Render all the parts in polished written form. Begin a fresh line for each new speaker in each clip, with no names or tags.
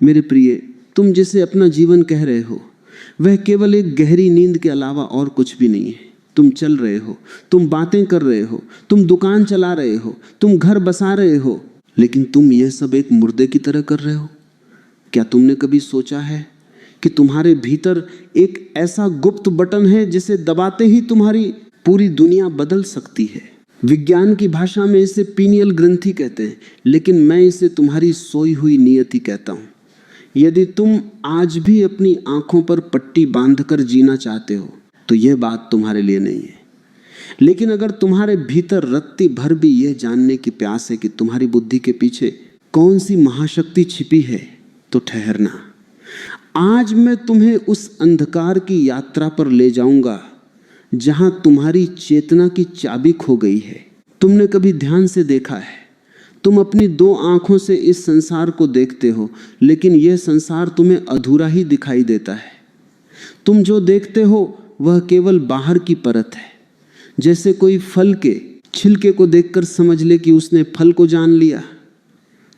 मेरे प्रिय, तुम जिसे अपना जीवन कह रहे हो वह केवल एक गहरी नींद के अलावा और कुछ भी नहीं है। तुम चल रहे हो, तुम बातें कर रहे हो, तुम दुकान चला रहे हो, तुम घर बसा रहे हो, लेकिन तुम यह सब एक मुर्दे की तरह कर रहे हो। क्या तुमने कभी सोचा है कि तुम्हारे भीतर एक ऐसा गुप्त बटन है जिसे दबाते ही तुम्हारी पूरी दुनिया बदल सकती है? विज्ञान की भाषा में इसे पीनियल ग्रंथि कहते हैं, लेकिन मैं इसे तुम्हारी सोई हुई नियति कहता हूं। यदि तुम आज भी अपनी आंखों पर पट्टी बांधकर जीना चाहते हो तो यह बात तुम्हारे लिए नहीं है। लेकिन अगर तुम्हारे भीतर रत्ती भर भी यह जानने की प्यास है कि तुम्हारी बुद्धि के पीछे कौन सी महाशक्ति छिपी है, तो ठहरना। आज मैं तुम्हें उस अंधकार की यात्रा पर ले जाऊंगा जहां तुम्हारी चेतना की चाबी खो गई है। तुमने कभी ध्यान से देखा है, तुम अपनी दो आंखों से इस संसार को देखते हो, लेकिन यह संसार तुम्हें अधूरा ही दिखाई देता है। तुम जो देखते हो वह केवल बाहर की परत है। जैसे कोई फल के छिलके को देखकर समझ ले कि उसने फल को जान लिया।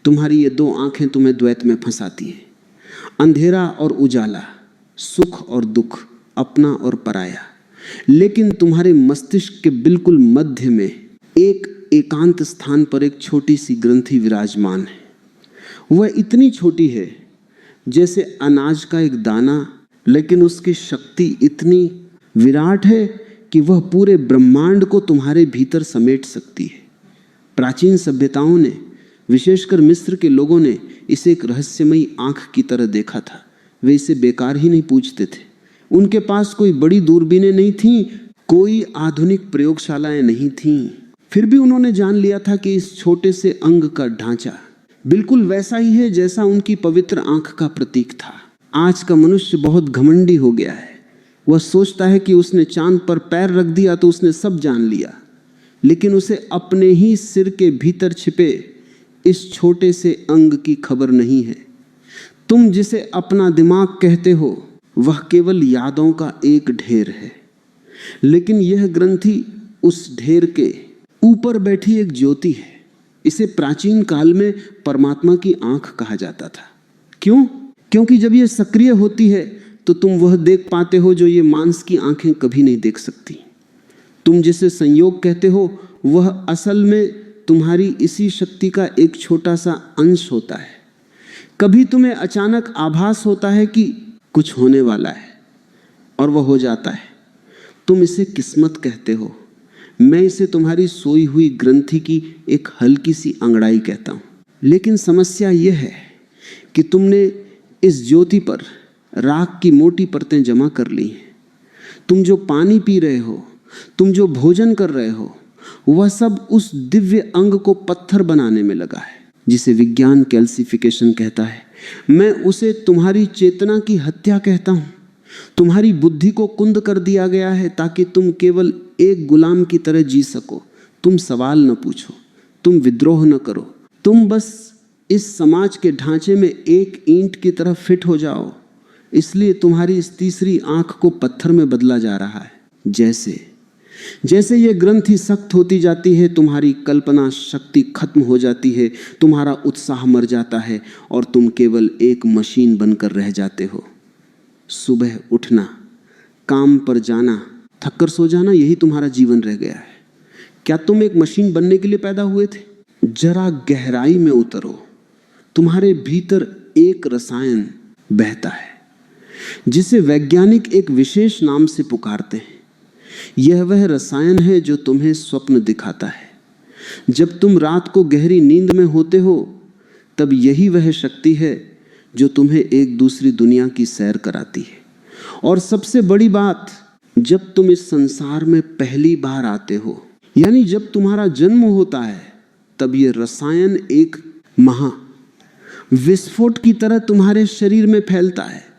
तुम्हारी ये दो आंखें तुम्हें द्वैत में फंसाती हैं। अंधेरा और उजाला, सुख और दुख, अपना और पराया। लेकिन तुम्हारे मस्तिष्क के बिल्कुल मध्य में एक एकांत स्थान पर एक छोटी सी ग्रंथि विराजमान है। वह इतनी छोटी है जैसे अनाज का एक दाना, लेकिन उसकी शक्ति इतनी विराट है कि वह पूरे ब्रह्मांड को तुम्हारे भीतर समेट सकती है। प्राचीन सभ्यताओं ने, विशेषकर मिस्र के लोगों ने, इसे एक रहस्यमयी आंख की तरह देखा था। वे इसे बेकार ही नहीं पूछते थे। उनके पास कोई बड़ी दूरबीनें नहीं थीं, कोई आधुनिक प्रयोगशालाएं नहीं थीं। फिर भी उन्होंने जान लिया था कि इस छोटे से अंग का ढांचा बिल्कुल वैसा ही है जैसा उनकी पवित्र आंख का प्रतीक था। आज का मनुष्य बहुत घमंडी हो गया है। वह सोचता है कि उसने चांद पर पैर रख दिया तो उसने सब जान लिया, लेकिन उसे अपने ही सिर के भीतर छिपे इस छोटे से अंग की खबर नहीं है। तुम जिसे अपना दिमाग कहते हो वह केवल यादों का एक ढेर है, लेकिन यह ग्रंथि उस ढेर के ऊपर बैठी एक ज्योति है। इसे प्राचीन काल में परमात्मा की आंख कहा जाता था। क्यों? क्योंकि जब यह सक्रिय होती है तो तुम वह देख पाते हो जो ये मांस की आंखें कभी नहीं देख सकती। तुम जिसे संयोग कहते हो वह असल में तुम्हारी इसी शक्ति का एक छोटा सा अंश होता है। कभी तुम्हें अचानक आभास होता है कि कुछ होने वाला है और वह हो जाता है। तुम इसे किस्मत कहते हो, मैं इसे तुम्हारी सोई हुई ग्रंथि की एक हल्की सी अंगड़ाई कहता हूं। लेकिन समस्या यह है कि तुमने इस ज्योति पर राख की मोटी परतें जमा कर ली हैं। तुम जो पानी पी रहे हो, तुम जो भोजन कर रहे हो, वह सब उस दिव्य अंग को पत्थर बनाने में लगा है, जिसे विज्ञान कैल्सिफिकेशन कहता है। मैं उसे तुम्हारी चेतना की हत्या कहता हूं। तुम्हारी बुद्धि को कुंद कर दिया गया है ताकि तुम केवल एक गुलाम की तरह जी सको। तुम सवाल न पूछो, तुम विद्रोह न करो, तुम बस इस समाज के ढांचे में एक ईंट की तरह फिट हो जाओ। इसलिए तुम्हारी इस तीसरी आंख को पत्थर में बदला जा रहा है। जैसे जैसे ये ग्रंथि सख्त होती जाती है, तुम्हारी कल्पना शक्ति खत्म हो जाती है, तुम्हारा उत्साह मर जाता है और तुम केवल एक मशीन बनकर रह जाते हो। सुबह उठना, काम पर जाना, थककर सो जाना, यही तुम्हारा जीवन रह गया है। क्या तुम एक मशीन बनने के लिए पैदा हुए थे? जरा गहराई में उतरो। तुम्हारे भीतर एक रसायन बहता है जिसे वैज्ञानिक एक विशेष नाम से पुकारते हैं। यह वह रसायन है जो तुम्हें स्वप्न दिखाता है। जब तुम रात को गहरी नींद में होते हो तब यही वह शक्ति है जो तुम्हें एक दूसरी दुनिया की सैर कराती है। और सबसे बड़ी बात, जब तुम इस संसार में पहली बार आते हो, यानी जब तुम्हारा जन्म होता है, तब यह रसायन एक महा विस्फोट की तरह तुम्हारे शरीर में फैलता है।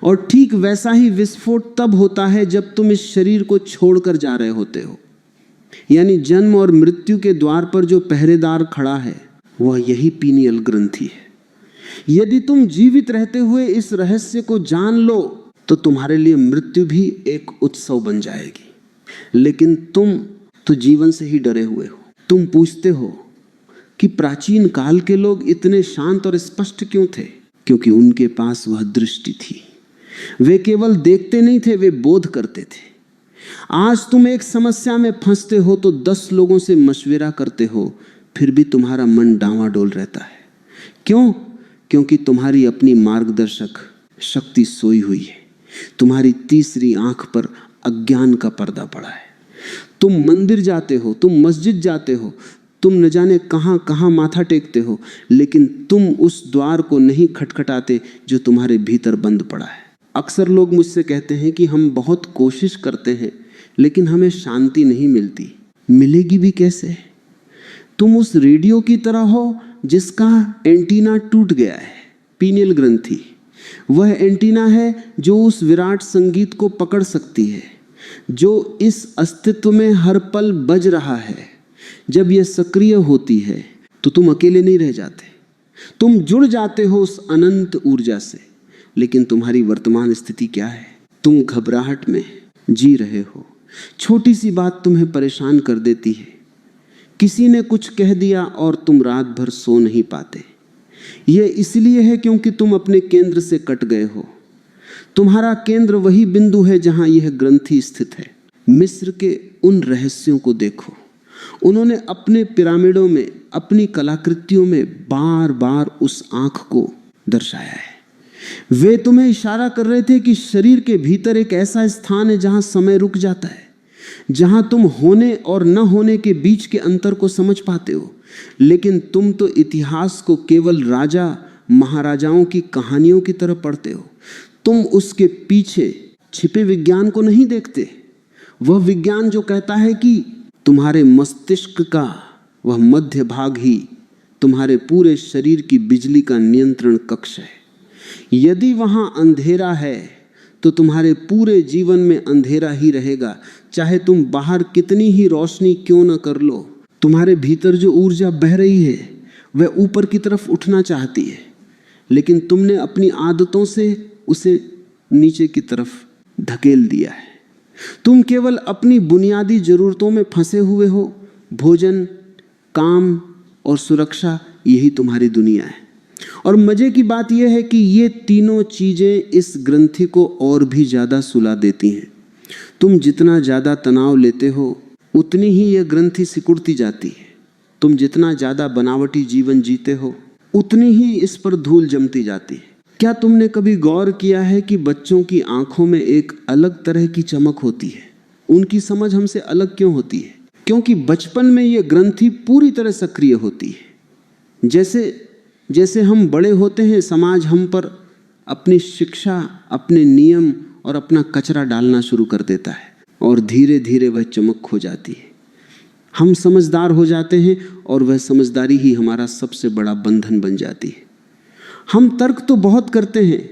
और ठीक वैसा ही विस्फोट तब होता है जब तुम इस शरीर को छोड़कर जा रहे होते हो। यानी जन्म और मृत्यु के द्वार पर जो पहरेदार खड़ा है वह यही पीनियल ग्रंथि है। यदि तुम जीवित रहते हुए इस रहस्य को जान लो तो तुम्हारे लिए मृत्यु भी एक उत्सव बन जाएगी। लेकिन तुम तो जीवन से ही डरे हुए हो। तुम पूछते हो कि प्राचीन काल के लोग इतने शांत और स्पष्ट क्यों थे? क्योंकि उनके पास वह दृष्टि थी। वे केवल देखते नहीं थे, वे बोध करते थे। आज तुम एक समस्या में फंसते हो तो 10 लोगों से मशविरा करते हो, फिर भी तुम्हारा मन डांवाडोल रहता है। क्यों? क्योंकि तुम्हारी अपनी मार्गदर्शक शक्ति सोई हुई है। तुम्हारी तीसरी आंख पर अज्ञान का पर्दा पड़ा है। तुम मंदिर जाते हो, तुम मस्जिद जाते हो, तुम न जाने कहां कहां माथा टेकते हो, लेकिन तुम उस द्वार को नहीं खटखटाते जो तुम्हारे भीतर बंद पड़ा है। अक्सर लोग मुझसे कहते हैं कि हम बहुत कोशिश करते हैं लेकिन हमें शांति नहीं मिलती। मिलेगी भी कैसे? तुम उस रेडियो की तरह हो जिसका एंटीना टूट गया है, पीनियल ग्रंथि। वह एंटीना है जो उस विराट संगीत को पकड़ सकती है, जो इस अस्तित्व में हर पल बज रहा है। जब यह सक्रिय होती है तो तुम अकेले नहीं रह जाते, तुम जुड़ जाते हो उस अनंत ऊर्जा से। लेकिन तुम्हारी वर्तमान स्थिति क्या है? तुम घबराहट में जी रहे हो। छोटी सी बात तुम्हें परेशान कर देती है। किसी ने कुछ कह दिया और तुम रात भर सो नहीं पाते। यह इसलिए है क्योंकि तुम अपने केंद्र से कट गए हो। तुम्हारा केंद्र वही बिंदु है जहां यह ग्रंथि स्थित है। मिस्र के उन रहस्यों को देखो। उन्होंने अपने पिरामिडों में, अपनी कलाकृतियों में बार बार उस आंख को दर्शाया है। वे तुम्हें इशारा कर रहे थे कि शरीर के भीतर एक ऐसा स्थान है जहां समय रुक जाता है, जहां तुम होने और न होने के बीच के अंतर को समझ पाते हो। लेकिन तुम तो इतिहास को केवल राजा महाराजाओं की कहानियों की तरह पढ़ते हो। तुम उसके पीछे छिपे विज्ञान को नहीं देखते। वह विज्ञान जो कहता है कि तुम्हारे मस्तिष्क का वह मध्य भाग ही तुम्हारे पूरे शरीर की बिजली का नियंत्रण कक्ष है। यदि वहां अंधेरा है तो तुम्हारे पूरे जीवन में अंधेरा ही रहेगा, चाहे तुम बाहर कितनी ही रोशनी क्यों न कर लो। तुम्हारे भीतर जो ऊर्जा बह रही है वह ऊपर की तरफ उठना चाहती है, लेकिन तुमने अपनी आदतों से उसे नीचे की तरफ धकेल दिया है। तुम केवल अपनी बुनियादी जरूरतों में फंसे हुए हो। भोजन, काम और सुरक्षा, यही तुम्हारी दुनिया है। और मजे की बात यह है कि ये तीनों चीजें इस ग्रंथि को और भी ज्यादा सुला देती हैं। तुम जितना ज्यादा तनाव लेते हो उतनी ही यह ग्रंथि सिकुड़ती जाती है। तुम जितना ज्यादा बनावटी जीवन जीते हो उतनी ही इस पर धूल जमती जाती है। क्या तुमने कभी गौर किया है कि बच्चों की आंखों में एक अलग तरह की चमक होती है? उनकी समझ हमसे अलग क्यों होती है? क्योंकि बचपन में यह ग्रंथि पूरी तरह सक्रिय होती है। जैसे जैसे हम बड़े होते हैं, समाज हम पर अपनी शिक्षा, अपने नियम और अपना कचरा डालना शुरू कर देता है और धीरे धीरे वह चमक खो जाती है। हम समझदार हो जाते हैं और वह समझदारी ही हमारा सबसे बड़ा बंधन बन जाती है। हम तर्क तो बहुत करते हैं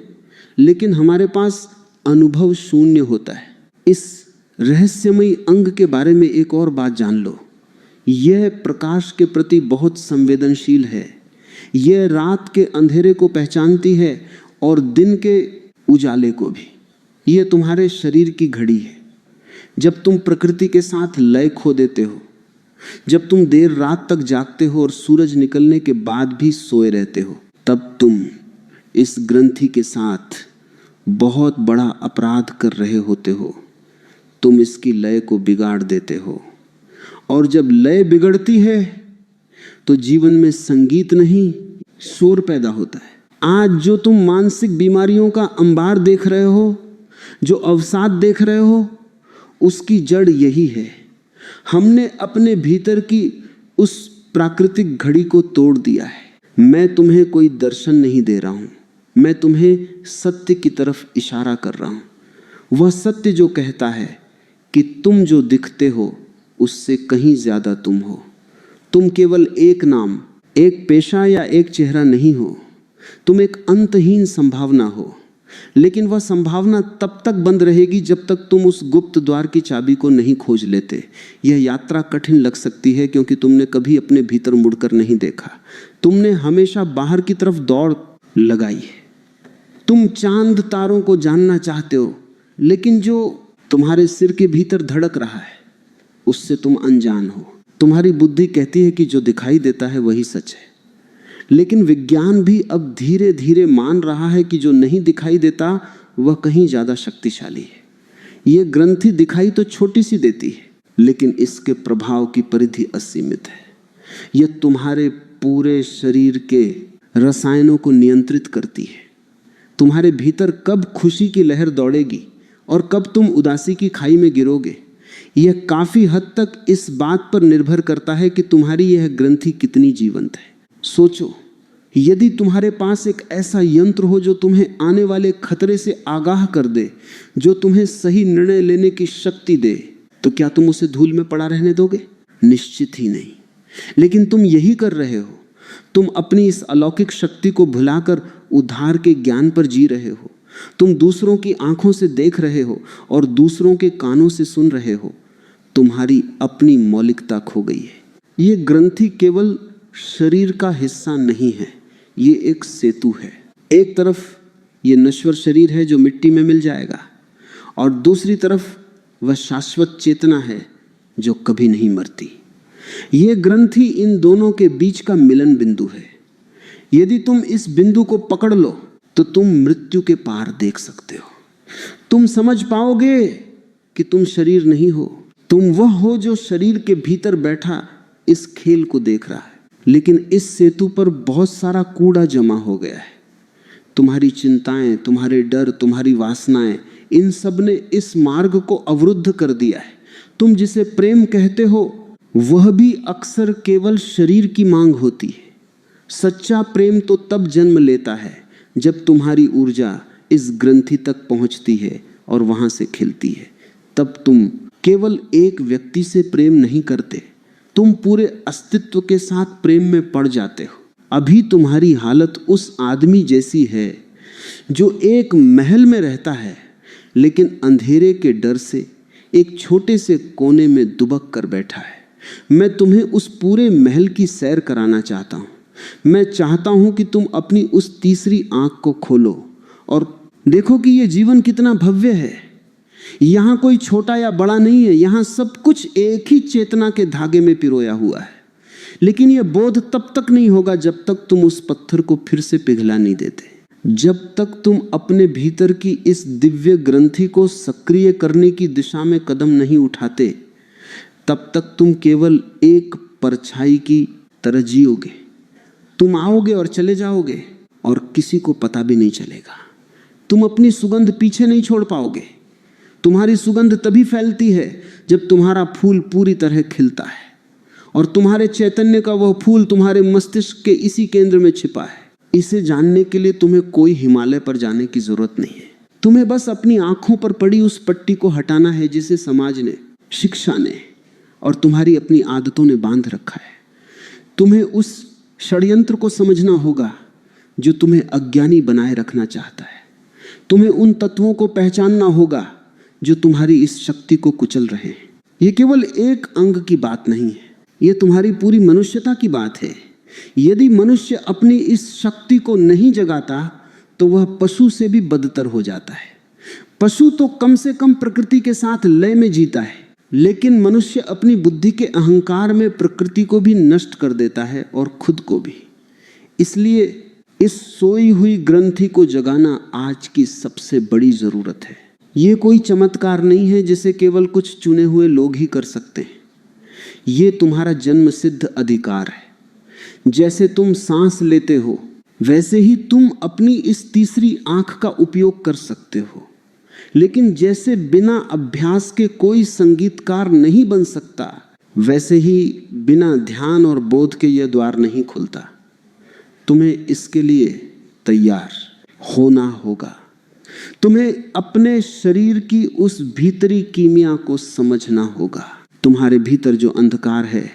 लेकिन हमारे पास अनुभव शून्य होता है। इस रहस्यमयी अंग के बारे में एक और बात जान लो। यह प्रकाश के प्रति बहुत संवेदनशील है। यह रात के अंधेरे को पहचानती है और दिन के उजाले को भी। यह तुम्हारे शरीर की घड़ी है। जब तुम प्रकृति के साथ लय खो देते हो, जब तुम देर रात तक जागते हो और सूरज निकलने के बाद भी सोए रहते हो, तब तुम इस ग्रंथि के साथ बहुत बड़ा अपराध कर रहे होते हो। तुम इसकी लय को बिगाड़ देते हो और जब लय बिगड़ती है तो जीवन में संगीत नहीं, शोर पैदा होता है। आज जो तुम मानसिक बीमारियों का अंबार देख रहे हो, जो अवसाद देख रहे हो, उसकी जड़ यही है। हमने अपने भीतर की उस प्राकृतिक घड़ी को तोड़ दिया है। मैं तुम्हें कोई दर्शन नहीं दे रहा हूं, मैं तुम्हें सत्य की तरफ इशारा कर रहा हूं। वह सत्य जो कहता है कि तुम जो दिखते हो उससे कहीं ज्यादा तुम हो। तुम केवल एक नाम, एक पेशा या एक चेहरा नहीं हो। तुम एक अंतहीन संभावना हो। लेकिन वह संभावना तब तक बंद रहेगी जब तक तुम उस गुप्त द्वार की चाबी को नहीं खोज लेते। यह यात्रा कठिन लग सकती है क्योंकि तुमने कभी अपने भीतर मुड़कर नहीं देखा। तुमने हमेशा बाहर की तरफ दौड़ लगाई है। तुम चांद तारों को जानना चाहते हो, लेकिन जो तुम्हारे सिर के भीतर धड़क रहा है उससे तुम अनजान हो। तुम्हारी बुद्धि कहती है कि जो दिखाई देता है वही सच है, लेकिन विज्ञान भी अब धीरे धीरे मान रहा है कि जो नहीं दिखाई देता वह कहीं ज्यादा शक्तिशाली है। यह ग्रंथि दिखाई तो छोटी सी देती है, लेकिन इसके प्रभाव की परिधि असीमित है। यह तुम्हारे पूरे शरीर के रसायनों को नियंत्रित करती है। तुम्हारे भीतर कब खुशी की लहर दौड़ेगी और कब तुम उदासी की खाई में गिरोगे, यह काफी हद तक इस बात पर निर्भर करता है कि तुम्हारी यह ग्रंथि कितनी जीवंत है। सोचो, यदि तुम्हारे पास एक ऐसा यंत्र हो जो तुम्हें आने वाले खतरे से आगाह कर दे, जो तुम्हें सही निर्णय लेने की शक्ति दे, तो क्या तुम उसे धूल में पड़ा रहने दोगे? निश्चित ही नहीं। लेकिन तुम यही कर रहे हो। तुम अपनी इस अलौकिक शक्ति को भुलाकर उद्धार के ज्ञान पर जी रहे हो। तुम दूसरों की आंखों से देख रहे हो और दूसरों के कानों से सुन रहे हो। तुम्हारी अपनी मौलिकता खो गई है। ये ग्रंथि केवल शरीर का हिस्सा नहीं है, ये एक सेतु है। एक तरफ ये नश्वर शरीर है जो मिट्टी में मिल जाएगा, और दूसरी तरफ वह शाश्वत चेतना है जो कभी नहीं मरती। ये ग्रंथि इन दोनों के बीच का मिलन बिंदु है। यदि तुम इस बिंदु को पकड़ लो तो तुम मृत्यु के पार देख सकते हो। तुम समझ पाओगे कि तुम शरीर नहीं हो, तुम वह हो जो शरीर के भीतर बैठा इस खेल को देख रहा है। लेकिन इस सेतु पर बहुत सारा कूड़ा जमा हो गया है। तुम्हारी चिंताएं, तुम्हारे डर, तुम्हारी वासनाएं, इन सब ने इस मार्ग को अवरुद्ध कर दिया है। तुम जिसे प्रेम कहते हो वह भी अक्सर केवल शरीर की मांग होती है। सच्चा प्रेम तो तब जन्म लेता है जब तुम्हारी ऊर्जा इस ग्रंथि तक पहुंचती है और वहां से खिलती है। तब तुम केवल एक व्यक्ति से प्रेम नहीं करते, तुम पूरे अस्तित्व के साथ प्रेम में पड़ जाते हो। अभी तुम्हारी हालत उस आदमी जैसी है जो एक महल में रहता है, लेकिन अंधेरे के डर से एक छोटे से कोने में दुबक कर बैठा है। मैं तुम्हें उस पूरे महल की सैर कराना चाहता हूँ। मैं चाहता हूँ कि तुम अपनी उस तीसरी आंख को खोलो और देखो कि यह जीवन कितना भव्य है। यहाँ कोई छोटा या बड़ा नहीं है, यहाँ सब कुछ एक ही चेतना के धागे में पिरोया हुआ है। लेकिन यह बोध तब तक नहीं होगा जब तक तुम उस पत्थर को फिर से पिघला नहीं देते। जब तक तुम अपने भीतर की इस दिव्य ग्रंथि को सक्रिय करने की दिशा में कदम नहीं उठाते, तब तक तुम केवल एक परछाई की तरह जियोगे। तुम आओगे और चले जाओगे और किसी को पता भी नहीं चलेगा। तुम अपनी सुगंध पीछे नहीं छोड़ पाओगे। तुम्हारी सुगंध तभी फैलती है जब तुम्हारा फूल पूरी तरह खिलता है और तुम्हारे चैतन्य का वह फूल तुम्हारे मस्तिष्क के इसी केंद्र में छिपा है। इसे जानने के लिए तुम्हें कोई हिमालय पर जाने की जरूरत नहीं है। तुम्हें बस अपनी आंखों पर पड़ी उस पट्टी को हटाना है जिसे समाज ने, शिक्षा ने और तुम्हारी अपनी आदतों ने बांध रखा है। तुम्हें उस षड्यंत्र को समझना होगा जो तुम्हें अज्ञानी बनाए रखना चाहता है। तुम्हें उन तत्वों को पहचानना होगा जो तुम्हारी इस शक्ति को कुचल रहे हैं। यह केवल एक अंग की बात नहीं है, यह तुम्हारी पूरी मनुष्यता की बात है। यदि मनुष्य अपनी इस शक्ति को नहीं जगाता तो वह पशु से भी बदतर हो जाता है। पशु तो कम से कम प्रकृति के साथ लय में जीता है, लेकिन मनुष्य अपनी बुद्धि के अहंकार में प्रकृति को भी नष्ट कर देता है और खुद को भी। इसलिए इस सोई हुई ग्रंथि को जगाना आज की सबसे बड़ी जरूरत है। ये कोई चमत्कार नहीं है जिसे केवल कुछ चुने हुए लोग ही कर सकते हैं। ये तुम्हारा जन्म सिद्ध अधिकार है। जैसे तुम सांस लेते हो वैसे ही तुम अपनी इस तीसरी आंख का उपयोग कर सकते हो। लेकिन जैसे बिना अभ्यास के कोई संगीतकार नहीं बन सकता, वैसे ही बिना ध्यान और बोध के यह द्वार नहीं खुलता। तुम्हें इसके लिए तैयार होना होगा। तुम्हें अपने शरीर की उस भीतरी कीमिया को समझना होगा। तुम्हारे भीतर जो अंधकार है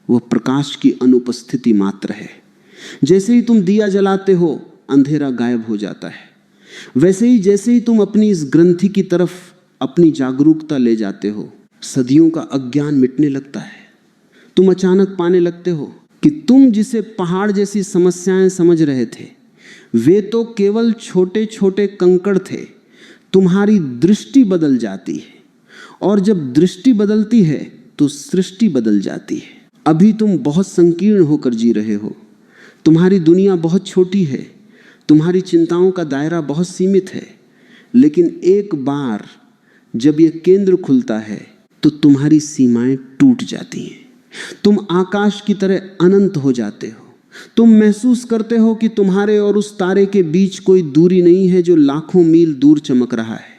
वह प्रकाश की अनुपस्थिति मात्र है। जैसे ही तुम दिया जलाते हो अंधेरा गायब हो जाता है। वैसे ही जैसे ही तुम अपनी इस ग्रंथि की तरफ अपनी जागरूकता ले जाते हो, सदियों का अज्ञान मिटने लगता है। तुम अचानक पाने लगते हो कि तुम जिसे पहाड़ जैसी समस्याएं समझ रहे थे, वे तो केवल छोटे छोटे कंकड़ थे। तुम्हारी दृष्टि बदल जाती है, और जब दृष्टि बदलती है तो सृष्टि बदल जाती है। अभी तुम बहुत संकीर्ण होकर जी रहे हो। तुम्हारी दुनिया बहुत छोटी है, तुम्हारी चिंताओं का दायरा बहुत सीमित है, लेकिन एक बार जब यह केंद्र खुलता है तो तुम्हारी सीमाएं टूट जाती हैं। तुम आकाश की तरह अनंत हो जाते हो। तुम महसूस करते हो कि तुम्हारे और उस तारे के बीच कोई दूरी नहीं है जो लाखों मील दूर चमक रहा है।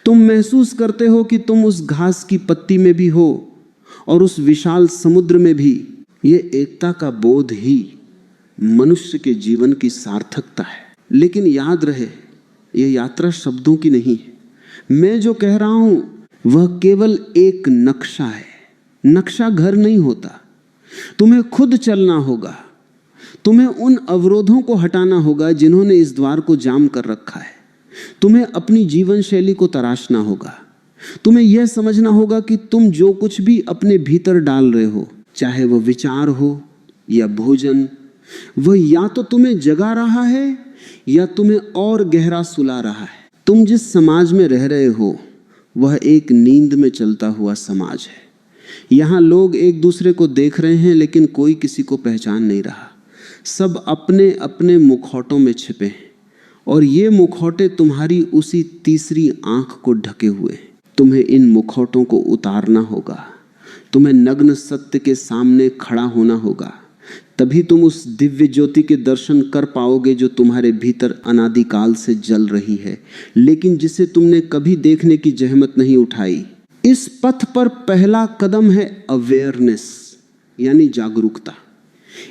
तुम महसूस करते हो कि तुम उस घास की पत्ती में भी हो और उस विशाल समुद्र में भी। ये एकता का बोध ही मनुष्य के जीवन की सार्थकता है। लेकिन याद रहे, यह यात्रा शब्दों की नहीं है। मैं जो कह रहा हूं वह केवल एक नक्शा है। नक्शा घर नहीं होता। तुम्हें खुद चलना होगा। तुम्हें उन अवरोधों को हटाना होगा जिन्होंने इस द्वार को जाम कर रखा है। तुम्हें अपनी जीवन शैली को तराशना होगा। तुम्हें यह समझना होगा कि तुम जो कुछ भी अपने भीतर डाल रहे हो, चाहे वह विचार हो या भोजन, वह या तो तुम्हें जगा रहा है या तुम्हें और गहरा सुला रहा है। तुम जिस समाज में रह रहे हो वह एक नींद में चलता हुआ समाज है। यहाँ लोग एक दूसरे को देख रहे हैं लेकिन कोई किसी को पहचान नहीं रहा। सब अपने अपने मुखौटों में छिपे हैं और ये मुखौटे तुम्हारी उसी तीसरी आंख को ढके हुए हैं। तुम्हें इन मुखौटों को उतारना होगा। तुम्हें नग्न सत्य के सामने खड़ा होना होगा। तभी तुम उस दिव्य ज्योति के दर्शन कर पाओगे जो तुम्हारे भीतर अनादिकाल से जल रही है, लेकिन जिसे तुमने कभी देखने की जहमत नहीं उठाई। इस पथ पर पहला कदम है अवेयरनेस, यानी जागरूकता।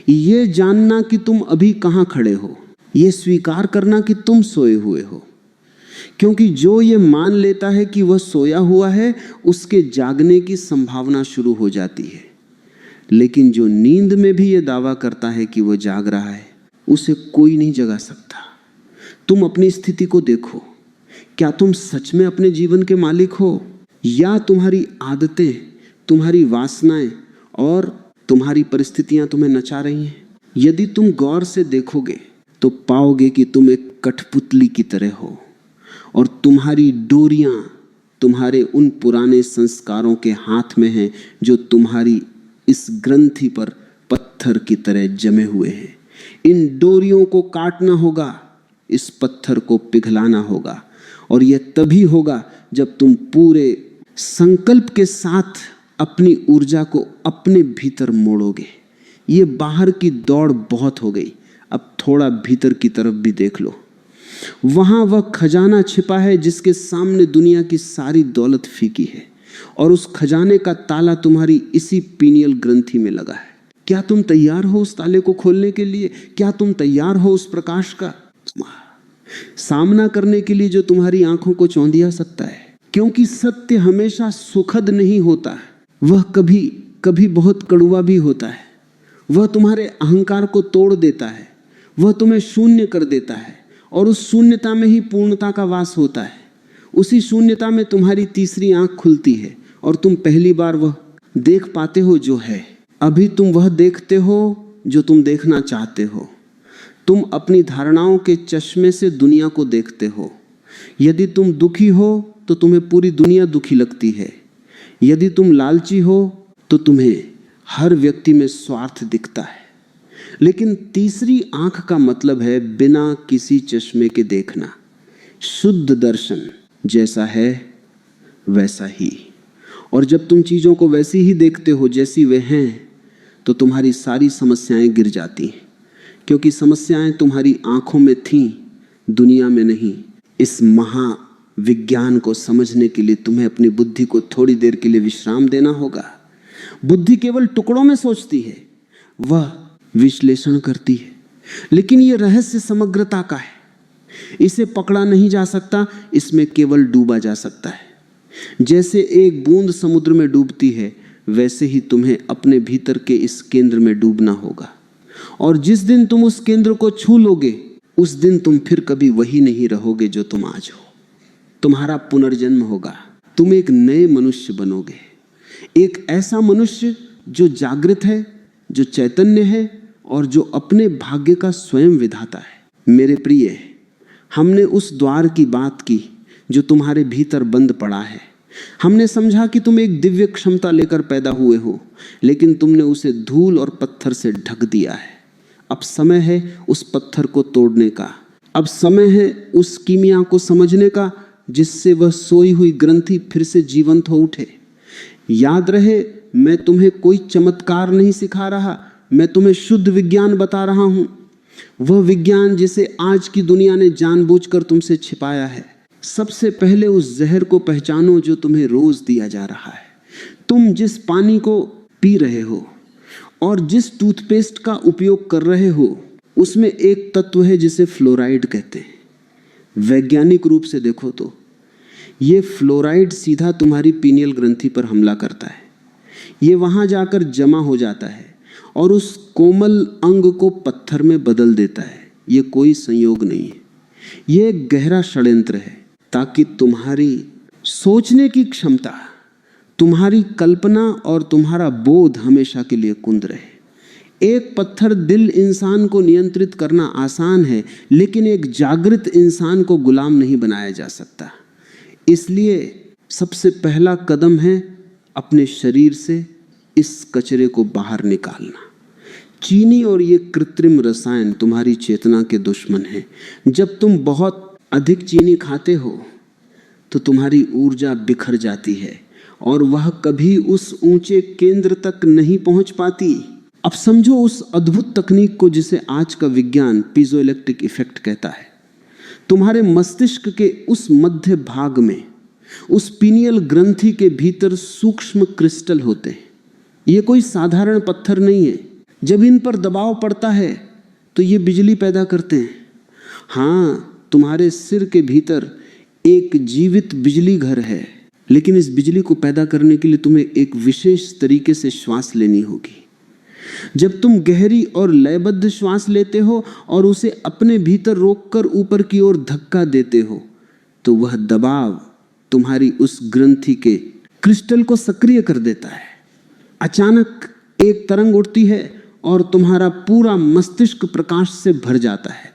ये जानना कि तुम अभी कहाँ खड़े हो, ये स्वीकार करना कि तुम सोए हुए हो। क्योंकि जो ये मान लेता है कि वह सोया हुआ है, उसके जागने की संभावना शुरू हो जाती है। लेकिन जो नींद में भी ये दावा करता है कि वह जाग रहा है, उसे कोई नहीं जगा सकता। तुम अपनी स्थिति को देखो। क्या तुम सच में अपने जीवन के मालिक हो, या तुम्हारी आदतें, तुम्हारी वासनाएं और तुम्हारी परिस्थितियां तुम्हें नचा रही हैं? यदि तुम गौर से देखोगे तो पाओगे कि तुम एक कठपुतली की तरह हो और तुम्हारी डोरियां तुम्हारे उन पुराने संस्कारों के हाथ में हैं जो तुम्हारी इस ग्रंथि पर पत्थर की तरह जमे हुए हैं। इन डोरियों को काटना होगा, इस पत्थर को पिघलाना होगा, और यह तभी होगा जब तुम पूरे संकल्प के साथ अपनी ऊर्जा को अपने भीतर मोड़ोगे। ये बाहर की दौड़ बहुत हो गई, अब थोड़ा भीतर की तरफ भी देख लो। वहां वह खजाना छिपा है जिसके सामने दुनिया की सारी दौलत फीकी है, और उस खजाने का ताला तुम्हारी इसी पीनियल ग्रंथि में लगा है। क्या तुम तैयार हो उस ताले को खोलने के लिए? क्या तुम तैयार हो उस प्रकाश का सामना करने के लिए जो तुम्हारी आंखों को चौंधिया सकता है? क्योंकि सत्य हमेशा सुखद नहीं होता है, वह कभी कभी बहुत कड़वा भी होता है। वह तुम्हारे अहंकार को तोड़ देता है, वह तुम्हें शून्य कर देता है, और उस शून्यता में ही पूर्णता का वास होता है। उसी शून्यता में तुम्हारी तीसरी आंख खुलती है और तुम पहली बार वह देख पाते हो जो है। अभी तुम वह देखते हो जो तुम देखना चाहते हो। तुम अपनी धारणाओं के चश्मे से दुनिया को देखते हो। यदि तुम दुखी हो तो तुम्हें पूरी दुनिया दुखी लगती है। यदि तुम लालची हो तो तुम्हें हर व्यक्ति में स्वार्थ दिखता है। लेकिन तीसरी आंख का मतलब है बिना किसी चश्मे के देखना, शुद्ध दर्शन, जैसा है वैसा ही। और जब तुम चीज़ों को वैसी ही देखते हो जैसी वे हैं, तो तुम्हारी सारी समस्याएं गिर जाती हैं, क्योंकि समस्याएं तुम्हारी आंखों में थीं, दुनिया में नहीं। इस महाविज्ञान को समझने के लिए तुम्हें अपनी बुद्धि को थोड़ी देर के लिए विश्राम देना होगा। बुद्धि केवल टुकड़ों में सोचती है, वह विश्लेषण करती है, लेकिन यह रहस्य समग्रता का है। इसे पकड़ा नहीं जा सकता, इसमें केवल डूबा जा सकता है। जैसे एक बूंद समुद्र में डूबती है, वैसे ही तुम्हें अपने भीतर के इस केंद्र में डूबना होगा। और जिस दिन तुम उस केंद्र को छू लोगे, उस दिन तुम फिर कभी वही नहीं रहोगे जो तुम आज हो। तुम्हारा पुनर्जन्म होगा, तुम एक नए मनुष्य बनोगे, एक ऐसा मनुष्य जो जागृत है, जो चैतन्य है और जो अपने भाग्य का स्वयं विधाता है। मेरे प्रिय, हमने उस द्वार की बात की जो तुम्हारे भीतर बंद पड़ा है। हमने समझा कि तुम एक दिव्य क्षमता लेकर पैदा हुए हो, लेकिन तुमने उसे धूल और पत्थर से ढक दिया है। अब समय है उस पत्थर को तोड़ने का। अब समय है उस कीमिया को समझने का जिससे वह सोई हुई ग्रंथि फिर से जीवंत हो उठे। याद रहे, मैं तुम्हें कोई चमत्कार नहीं सिखा रहा, मैं तुम्हें शुद्ध विज्ञान बता रहा हूं, वह विज्ञान जिसे आज की दुनिया ने जानबूझकर तुमसे छिपाया है। सबसे पहले उस जहर को पहचानो जो तुम्हें रोज दिया जा रहा है। तुम जिस पानी को पी रहे हो और जिस टूथपेस्ट का उपयोग कर रहे हो उसमें एक तत्व है जिसे फ्लोराइड कहते हैं। वैज्ञानिक रूप से देखो तो ये फ्लोराइड सीधा तुम्हारी पीनियल ग्रंथि पर हमला करता है। ये वहां जाकर जमा हो जाता है और उस कोमल अंग को पत्थर में बदल देता है। ये कोई संयोग नहीं है, ये एक गहरा षड्यंत्र है ताकि तुम्हारी सोचने की क्षमता, तुम्हारी कल्पना और तुम्हारा बोध हमेशा के लिए कुंद रहे। एक पत्थर दिल इंसान को नियंत्रित करना आसान है, लेकिन एक जागृत इंसान को गुलाम नहीं बनाया जा सकता। इसलिए सबसे पहला कदम है अपने शरीर से इस कचरे को बाहर निकालना। चीनी और ये कृत्रिम रसायन तुम्हारी चेतना के दुश्मन हैं। जब तुम बहुत अधिक चीनी खाते हो तो तुम्हारी ऊर्जा बिखर जाती है और वह कभी उस ऊंचे केंद्र तक नहीं पहुंच पाती। अब समझो उस अद्भुत तकनीक को जिसे आज का विज्ञान पीजोइलेक्ट्रिक इफेक्ट कहता है। तुम्हारे मस्तिष्क के उस मध्य भाग में, उस पीनियल ग्रंथि के भीतर सूक्ष्म क्रिस्टल होते हैं। ये कोई साधारण पत्थर नहीं है। जब इन पर दबाव पड़ता है तो ये बिजली पैदा करते हैं। हाँ, तुम्हारे सिर के भीतर एक जीवित बिजली घर है, लेकिन इस बिजली को पैदा करने के लिए तुम्हें एक विशेष तरीके से श्वास लेनी होगी। जब तुम गहरी और लयबद्ध श्वास लेते हो और उसे अपने भीतर रोककर ऊपर की ओर धक्का देते हो तो वह दबाव तुम्हारी उस ग्रंथि के क्रिस्टल को सक्रिय कर देता है। अचानक एक तरंग उठती है और तुम्हारा पूरा मस्तिष्क प्रकाश से भर जाता है।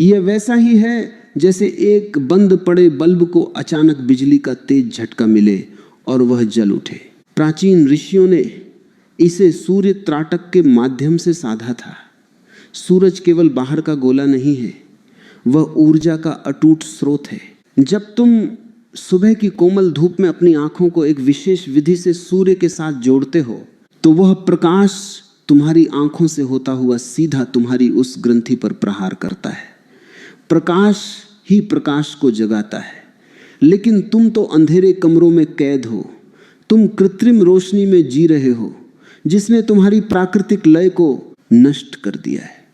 यह वैसा ही है जैसे एक बंद पड़े बल्ब को अचानक बिजली का तेज झटका मिले और वह जल उठे। प्राचीन ऋषियों ने इसे सूर्य त्राटक के माध्यम से साधा था। सूरज केवल बाहर का गोला नहीं है, वह ऊर्जा का अटूट स्रोत है। जब तुम सुबह की कोमल धूप में अपनी आंखों को एक विशेष विधि से सूर्य के साथ जोड़ते हो तो वह प्रकाश तुम्हारी आंखों से होता हुआ सीधा तुम्हारी उस ग्रंथि पर प्रहार करता है। प्रकाश ही प्रकाश को जगाता है, लेकिन तुम तो अंधेरे कमरों में कैद हो। तुम कृत्रिम रोशनी में जी रहे हो जिसने तुम्हारी प्राकृतिक लय को नष्ट कर दिया है।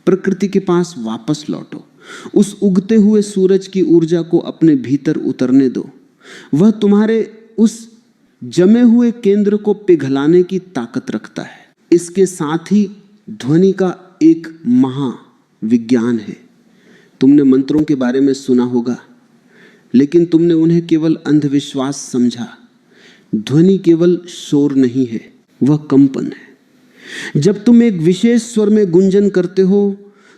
प्रकृति के पास वापस लौटो। उस उगते हुए सूरज की ऊर्जा को अपने भीतर उतरने दो। वह तुम्हारे उस जमे हुए केंद्र को पिघलाने की ताकत रखता है। इसके साथ ही ध्वनि का एक महाविज्ञान है। तुमने मंत्रों के बारे में सुना होगा, लेकिन तुमने उन्हें केवल अंधविश्वास समझा। ध्वनि केवल शोर नहीं है, वह कंपन है। जब तुम एक विशेष स्वर में गुंजन करते हो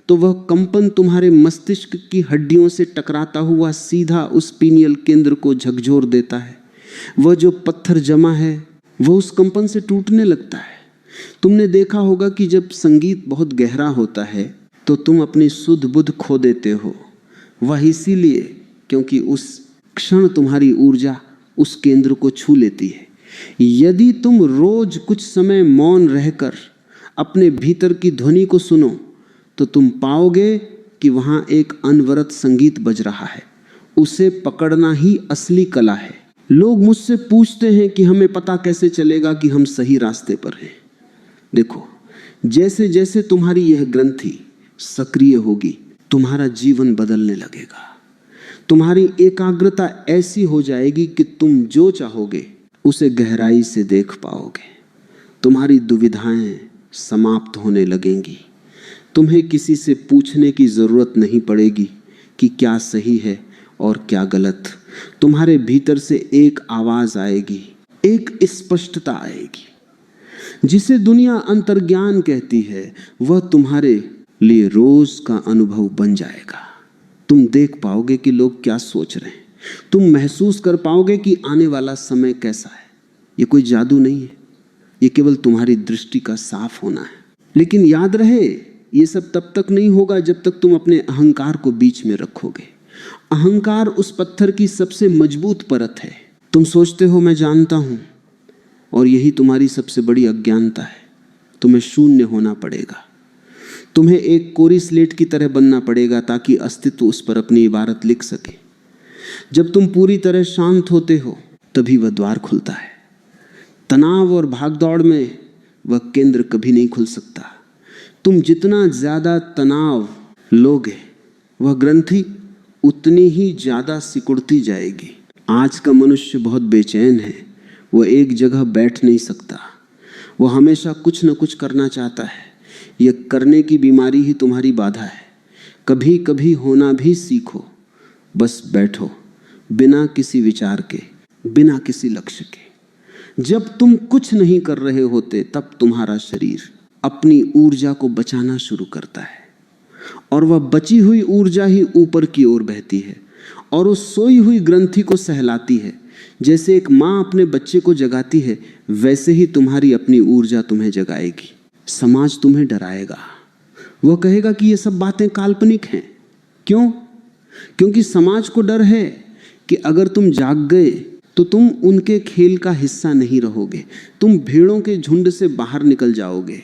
तो वह कंपन तुम्हारे मस्तिष्क की हड्डियों से टकराता हुआ सीधा उस पीनियल केंद्र को झकझोर देता है। वह जो पत्थर जमा है वह उस कंपन से टूटने लगता है। तुमने देखा होगा कि जब संगीत बहुत गहरा होता है तो तुम अपनी सुध बुध खो देते हो। वह इसीलिए क्योंकि उस क्षण तुम्हारी ऊर्जा उस केंद्र को छू लेती है। यदि तुम रोज कुछ समय मौन रहकर अपने भीतर की ध्वनि को सुनो तो तुम पाओगे कि वहां एक अनवरत संगीत बज रहा है। उसे पकड़ना ही असली कला है। लोग मुझसे पूछते हैं कि हमें पता कैसे चलेगा कि हम सही रास्ते पर हैं। देखो, जैसे जैसे तुम्हारी यह ग्रंथि सक्रिय होगी तुम्हारा जीवन बदलने लगेगा। तुम्हारी एकाग्रता ऐसी हो जाएगी कि तुम जो चाहोगे उसे गहराई से देख पाओगे। तुम्हारी दुविधाएं समाप्त होने लगेंगी। तुम्हें किसी से पूछने की जरूरत नहीं पड़ेगी कि क्या सही है और क्या गलत। तुम्हारे भीतर से एक आवाज आएगी, एक स्पष्टता आएगी। जिसे दुनिया अंतर्ज्ञान कहती है वह तुम्हारे लिए रोज का अनुभव बन जाएगा। तुम देख पाओगे कि लोग क्या सोच रहे हैं। तुम महसूस कर पाओगे कि आने वाला समय कैसा है। ये कोई जादू नहीं है, ये केवल तुम्हारी दृष्टि का साफ होना है। लेकिन याद रहे, ये सब तब तक नहीं होगा जब तक तुम अपने अहंकार को बीच में रखोगे। अहंकार उस पत्थर की सबसे मजबूत परत है। तुम सोचते हो मैं जानता हूं, और यही तुम्हारी सबसे बड़ी अज्ञानता है। तुम्हें शून्य होना पड़ेगा, तुम्हें एक कोरी स्लेट की तरह बनना पड़ेगा ताकि अस्तित्व उस पर अपनी इबारत लिख सके। जब तुम पूरी तरह शांत होते हो तभी वह द्वार खुलता है। तनाव और भागदौड़ में वह केंद्र कभी नहीं खुल सकता। तुम जितना ज्यादा तनाव लोगे वह ग्रंथि उतनी ही ज्यादा सिकुड़ती जाएगी। आज का मनुष्य बहुत बेचैन है, वह एक जगह बैठ नहीं सकता, वह हमेशा कुछ न कुछ करना चाहता है। यह करने की बीमारी ही तुम्हारी बाधा है। कभी कभी होना भी सीखो, बस बैठो बिना किसी विचार के, बिना किसी लक्ष्य के। जब तुम कुछ नहीं कर रहे होते तब तुम्हारा शरीर अपनी ऊर्जा को बचाना शुरू करता है, और वह बची हुई ऊर्जा ही ऊपर की ओर बहती है और उस सोई हुई ग्रंथि को सहलाती है। जैसे एक माँ अपने बच्चे को जगाती है, वैसे ही तुम्हारी अपनी ऊर्जा तुम्हें जगाएगी। समाज तुम्हें डराएगा, वह कहेगा कि ये सब बातें काल्पनिक हैं। क्यों? क्योंकि समाज को डर है कि अगर तुम जाग गए तो तुम उनके खेल का हिस्सा नहीं रहोगे, तुम भेड़ों के झुंड से बाहर निकल जाओगे,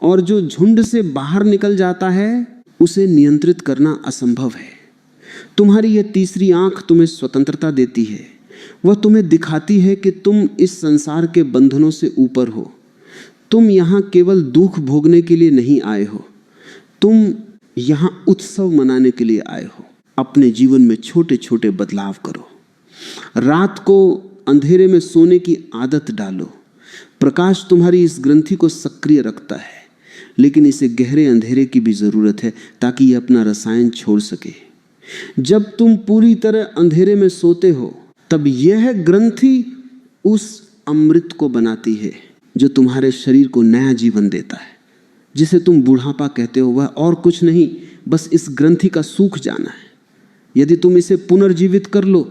और जो झुंड से बाहर निकल जाता है उसे नियंत्रित करना असंभव है। तुम्हारी यह तीसरी आंख तुम्हें स्वतंत्रता देती है, वह तुम्हें दिखाती है कि तुम इस संसार के बंधनों से ऊपर हो। तुम यहाँ केवल दुख भोगने के लिए नहीं आए हो, तुम यहाँ उत्सव मनाने के लिए आए हो। अपने जीवन में छोटे छोटे बदलाव करो। रात को अंधेरे में सोने की आदत डालो। प्रकाश तुम्हारी इस ग्रंथि को सक्रिय रखता है, लेकिन इसे गहरे अंधेरे की भी जरूरत है ताकि यह अपना रसायन छोड़ सके। जब तुम पूरी तरह अंधेरे में सोते हो तब यह ग्रंथि उस अमृत को बनाती है जो तुम्हारे शरीर को नया जीवन देता है, जिसे तुम बुढ़ापा कहते हो। वह और कुछ नहीं, बस इस ग्रंथि का सूख जाना है। यदि तुम इसे पुनर्जीवित कर लो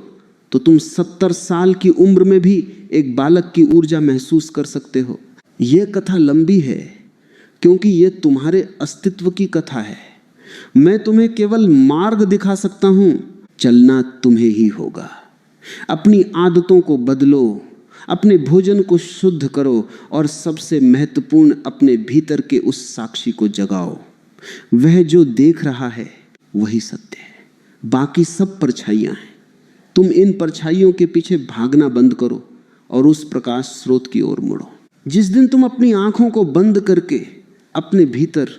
तो तुम 70 साल की उम्र में भी एक बालक की ऊर्जा महसूस कर सकते हो। यह कथा लंबी है क्योंकि यह तुम्हारे अस्तित्व की कथा है। मैं तुम्हें केवल मार्ग दिखा सकता हूं, चलना तुम्हें ही होगा। अपनी आदतों को बदलो, अपने भोजन को शुद्ध करो, और सबसे महत्वपूर्ण अपने भीतर के उस साक्षी को जगाओ। वह जो देख रहा है वही सत्य है, बाकी सब परछाइयां हैं। तुम इन परछाइयों के पीछे भागना बंद करो और उस प्रकाश स्रोत की ओर मुड़ो। जिस दिन तुम अपनी आंखों को बंद करके अपने भीतर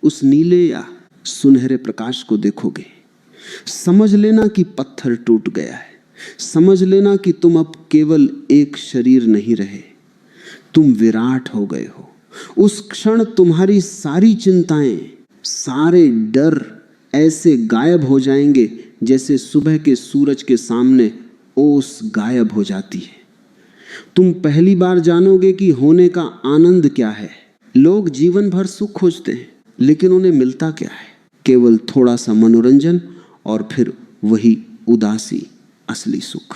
उस नीले या सुनहरे प्रकाश को देखोगे, समझ लेना कि पत्थर टूट गया है। समझ लेना कि तुम अब केवल एक शरीर नहीं रहे, तुम विराट हो गए हो। उस क्षण तुम्हारी सारी चिंताएं, सारे डर ऐसे गायब हो जाएंगे जैसे सुबह के सूरज के सामने ओस गायब हो जाती है। तुम पहली बार जानोगे कि होने का आनंद क्या है। लोग जीवन भर सुख खोजते हैं, लेकिन उन्हें मिलता क्या है? केवल थोड़ा सा मनोरंजन और फिर वही उदासी, असली सुख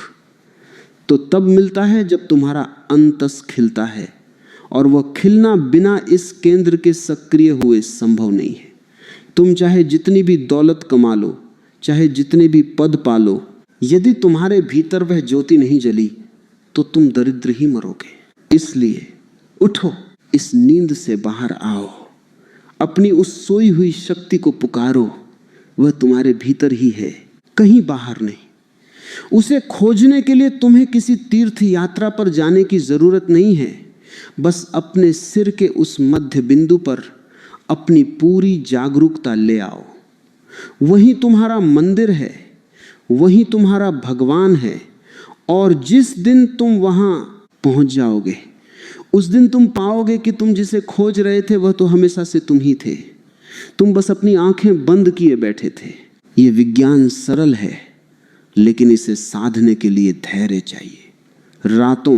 तो तब मिलता है जब तुम्हारा अंतस खिलता है, और वह खिलना बिना इस केंद्र के सक्रिय हुए संभव नहीं है। तुम चाहे जितनी भी दौलत कमा लो, चाहे जितने भी पद पालो, यदि तुम्हारे भीतर वह ज्योति नहीं जली तो तुम दरिद्र ही मरोगे। इसलिए उठो, इस नींद से बाहर आओ, अपनी उस सोई हुई शक्ति को पुकारो। वह तुम्हारे भीतर ही है, कहीं बाहर नहीं। उसे खोजने के लिए तुम्हें किसी तीर्थ यात्रा पर जाने की जरूरत नहीं है। बस अपने सिर के उस मध्य बिंदु पर अपनी पूरी जागरूकता ले आओ। वही तुम्हारा मंदिर है, वही तुम्हारा भगवान है। और जिस दिन तुम वहां पहुंच जाओगे, उस दिन तुम पाओगे कि तुम जिसे खोज रहे थे वह तो हमेशा से तुम ही थे। तुम बस अपनी आंखें बंद किए बैठे थे। ये विज्ञान सरल है, लेकिन इसे साधने के लिए धैर्य चाहिए। रातों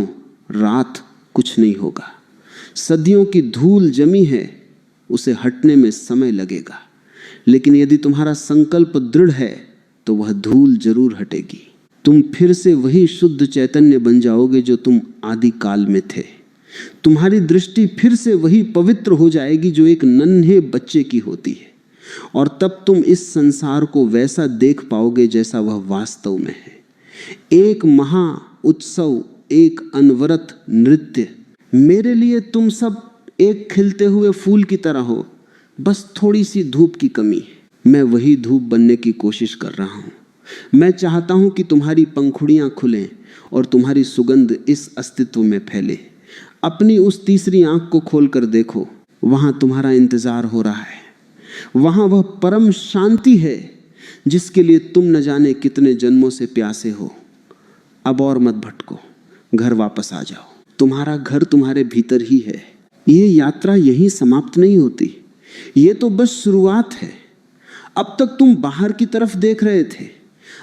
रात कुछ नहीं होगा। सदियों की धूल जमी है, उसे हटने में समय लगेगा, लेकिन यदि तुम्हारा संकल्प दृढ़ है तो वह धूल जरूर हटेगी। तुम फिर से वही शुद्ध चैतन्य बन जाओगे जो तुम आदि काल में थे। तुम्हारी दृष्टि फिर से वही पवित्र हो जाएगी जो एक नन्हे बच्चे की होती है, और तब तुम इस संसार को वैसा देख पाओगे जैसा वह वास्तव में है। एक महा उत्सव, एक अनवरत नृत्य। मेरे लिए तुम सब एक खिलते हुए फूल की तरह हो, बस थोड़ी सी धूप की कमी है। मैं वही धूप बनने की कोशिश कर रहा हूँ। मैं चाहता हूँ कि तुम्हारी पंखुड़ियाँ खुलें और तुम्हारी सुगंध इस अस्तित्व में फैले। अपनी उस तीसरी आंख को खोलकर देखो, वहाँ तुम्हारा इंतजार हो रहा है। वहाँ वह परम शांति है जिसके लिए तुम न जाने कितने जन्मों से प्यासे हो। अब और मत भटको, घर वापस आ जाओ। तुम्हारा घर तुम्हारे भीतर ही है। ये यात्रा यहीं समाप्त नहीं होती, ये तो बस शुरुआत है। अब तक तुम बाहर की तरफ देख रहे थे,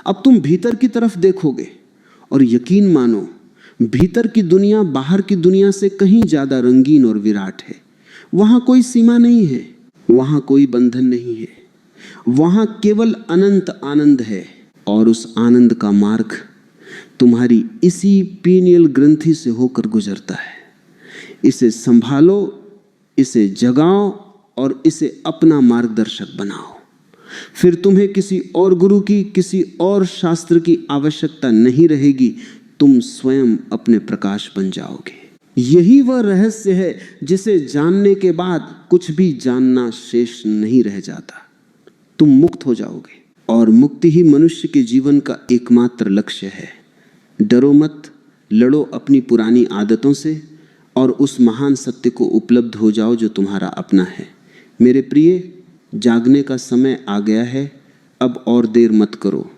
अब तुम भीतर की तरफ देखोगे, और यकीन मानो भीतर की दुनिया बाहर की दुनिया से कहीं ज्यादा रंगीन और विराट है। वहां कोई सीमा नहीं है, वहां कोई बंधन नहीं है, वहां केवल अनंत आनंद है। और उस आनंद का मार्ग तुम्हारी इसी पीनियल ग्रंथि से होकर गुजरता है। इसे संभालो, इसे जगाओ और इसे अपना मार्गदर्शक बनाओ। फिर तुम्हें किसी और गुरु की, किसी और शास्त्र की आवश्यकता नहीं रहेगी। तुम स्वयं अपने प्रकाश बन जाओगे। यही वह रहस्य है जिसे जानने के बाद कुछ भी जानना शेष नहीं रह जाता। तुम मुक्त हो जाओगे, और मुक्ति ही मनुष्य के जीवन का एकमात्र लक्ष्य है। डरो मत, लड़ो अपनी पुरानी आदतों से और उस महान सत्य को उपलब्ध हो जाओ जो तुम्हारा अपना है। मेरे प्रिय, जागने का समय आ गया है। अब और देर मत करो।